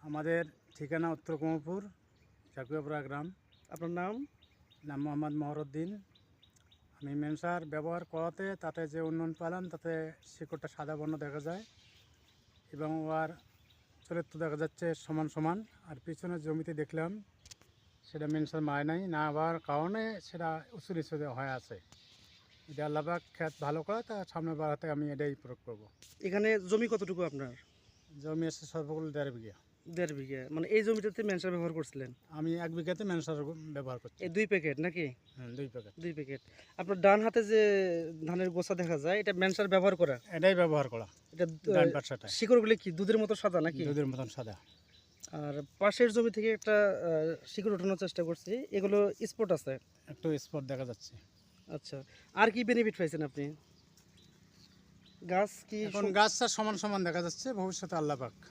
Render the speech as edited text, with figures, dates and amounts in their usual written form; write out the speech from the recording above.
আমাদের ঠিকানা উত্তর কুমোরপুর জাকুয়াপুরা গ্রাম। আপনার নাম? নাম মোহাম্মদ মহরুদ্দিন। আমি মেনসার ব্যবহার করাতে তাতে যে উন্নয়ন পেলাম, তাতে শিকড়টা সাদা বর্ণ দেখা যায় এবং ওর চরিত্র দেখা যাচ্ছে সমান সমান। আর পিছনের জমিতে দেখলাম সেটা মেনসার মায় নাই, না হওয়ার কারণে সেটা উঁচু নিচু হয়ে আছে। এটা আল্লাপাক খেত ভালো করে, তা সামনে বাড়াতে আমি এটাই প্রয়োগ করবো। এখানে জমি কতটুকু আপনার? জমি এসে সর্বকুল 1.5 বিঘা। 1.5 বিঘা, মানে এই জমিটাতে মেনসার ব্যবহার করছিলেন? আমি 1 বিঘাতে মেনসার ব্যবহার করছি। এই 2 প্যাকেট নাকি? 2 প্যাকেট। 2 প্যাকেট। আপনার ডান হাতে যে ধানের গোছা দেখা যায়, এটা মেনসার ব্যবহার করা? এটাই ব্যবহার করা। এটা ডান পাশাটা শিকড়গুলি কি দুধের মতো সাদা নাকি? দুধের মতন সাদা। আর পাশের জমি থেকে একটা শিকড় ওঠানোর চেষ্টা করছি, এগুলো স্পট আছে। একটু স্পট দেখা যাচ্ছে। আচ্ছা, আর কি বেনিফিট পাইছেন আপনি? গাছ কি এখন গাছটা সমান সমান দেখা যাচ্ছে, ভবিষ্যতে আল্লাহ পাক